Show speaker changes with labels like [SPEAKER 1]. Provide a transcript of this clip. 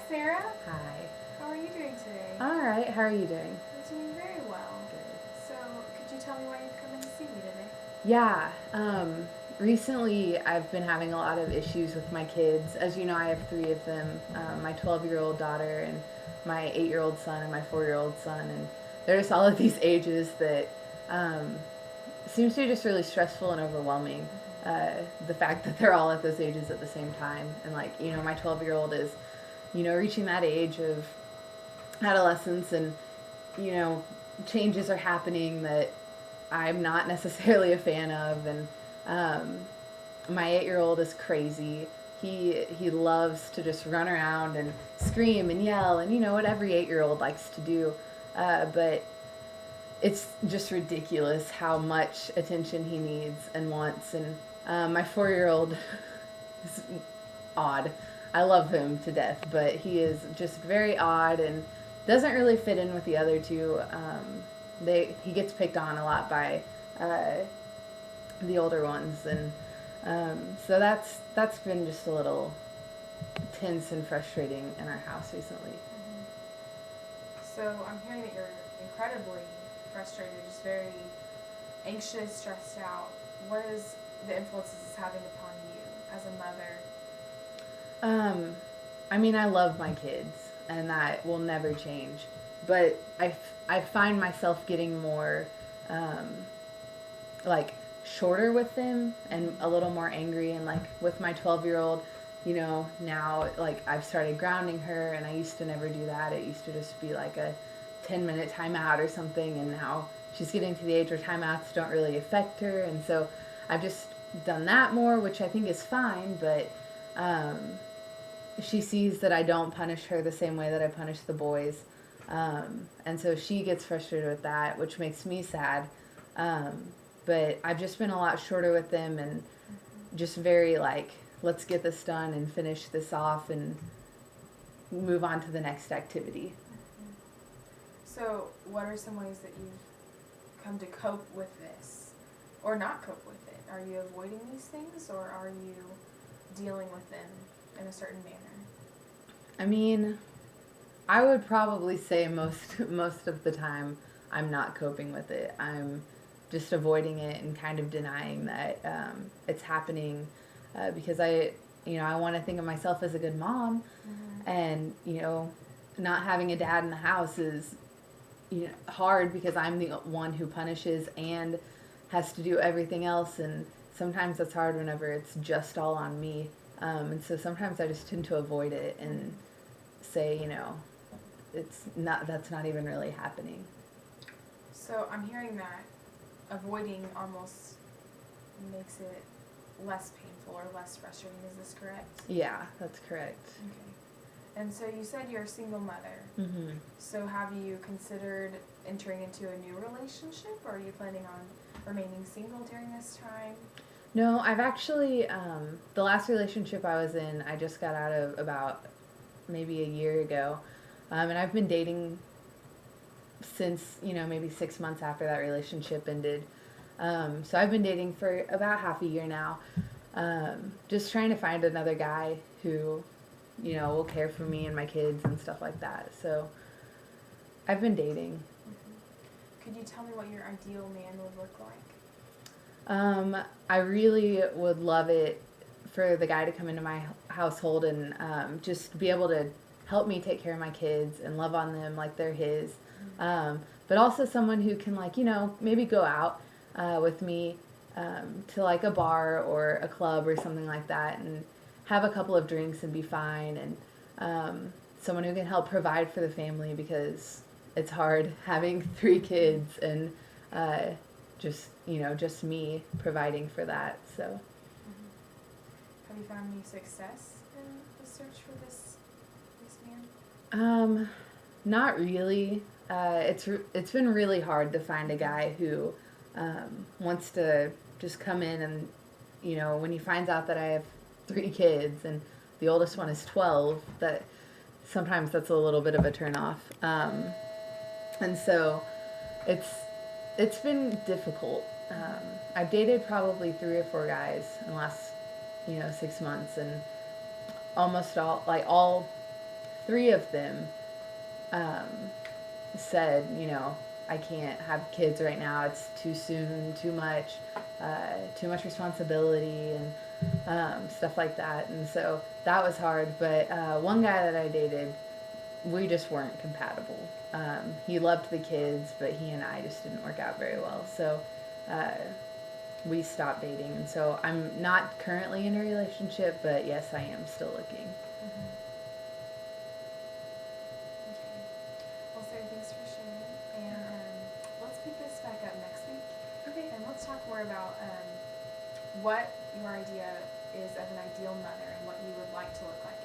[SPEAKER 1] Sarah.
[SPEAKER 2] Hi.
[SPEAKER 1] How are you doing today?
[SPEAKER 2] All right. How are you doing?
[SPEAKER 1] I'm doing very well.
[SPEAKER 2] Good.
[SPEAKER 1] So, could you tell me why you've come in to see me today?
[SPEAKER 2] Yeah. Recently, I've been having a lot of issues with my kids. As you know, I have three of them: my 12-year-old daughter, and my 8-year-old son, and my 4-year-old son. And they're just all at these ages that um, seems to be just really stressful and overwhelming. The fact that they're all at those ages at the same time, and my 12-year-old is, reaching that age of adolescence, and you know, changes are happening that I'm not necessarily a fan of, and um, my 8-year-old is crazy. He loves to just run around and scream and yell, and what every 8-year-old likes to do, but it's just ridiculous how much attention he needs and wants. And my 4-year-old is odd. I love him to death, but he is just very odd and doesn't really fit in with the other two. He gets picked on a lot by uh, the older ones, and so that's been just a little tense and frustrating in our house recently.
[SPEAKER 1] So, I'm hearing that you're incredibly frustrated, just very anxious, stressed out. What is the influences it's having upon you as a mother?
[SPEAKER 2] Um, I mean, I love my kids, and that will never change. But I find myself getting more, um, like, shorter with them and a little more angry. And, like, with my 12-year-old, now, like, I've started grounding her, and I used to never do that. It used to just be like a 10-minute timeout or something, and now she's getting to the age where timeouts don't really affect her. And so I've just done that more, which I think is fine, but um, she sees that I don't punish her the same way that I punish the boys. And so she gets frustrated with that, which makes me sad. Um, but I've just been a lot shorter with them, and just very like, let's get this done and finish this off and move on to the next activity.
[SPEAKER 1] So, what are some ways that you've come to cope with this? Or not cope with it? Are you avoiding these things, or are you dealing with them in a certain manner?
[SPEAKER 2] I mean, I would probably say most of the time I'm not coping with it. I'm just avoiding it and kind of denying that it's happening, because I want to think of myself as a good mom, and not having a dad in the house is hard because I'm the one who punishes and has to do everything else, and sometimes that's hard whenever it's just all on me. And so sometimes I just tend to avoid it and say, that's not even really happening.
[SPEAKER 1] So, I'm hearing that avoiding almost makes it less painful or less frustrating. Is this correct?
[SPEAKER 2] Yeah, that's correct.
[SPEAKER 1] Okay. And so you said you're a single mother.
[SPEAKER 2] Mm-hmm.
[SPEAKER 1] So have you considered entering into a new relationship, or are you planning on remaining single during this time?
[SPEAKER 2] No, I've actually, the last relationship I was in, I just got out of about maybe a year ago. And I've been dating since, maybe 6 months after that relationship ended. So I've been dating for about half a year now. Just trying to find another guy who, will care for me and my kids and stuff like that. So I've been dating.
[SPEAKER 1] Could you tell me what your ideal man would look like?
[SPEAKER 2] I really would love it for the guy to come into my household and just be able to help me take care of my kids and love on them like they're his. But also someone who can, like, maybe go out with me to like a bar or a club or something like that and have a couple of drinks and be fine. And someone who can help provide for the family, because it's hard having 3 kids and just me providing for that. So
[SPEAKER 1] Have you found any success in the search for this man?
[SPEAKER 2] Not really. It's been really hard to find a guy who wants to just come in and, when he finds out that I have 3 kids and the oldest one is 12, that sometimes that's a little bit of a turnoff. And so it's been difficult. I've dated probably 3 or 4 guys in the last 6 months, and almost all 3 of them said, I can't have kids right now. It's too soon, too much responsibility, and stuff like that. And so that was hard. But one guy that I dated, we just weren't compatible. He loved the kids, but he and I just didn't work out very well. So we stopped dating. And so I'm not currently in a relationship, but yes, I am still looking.
[SPEAKER 1] Mm-hmm. Okay. Well, Sarah, thanks for sharing. And let's pick this back up next week.
[SPEAKER 2] Okay.
[SPEAKER 1] And let's talk more about what your idea is of an ideal mother and what you would like to look like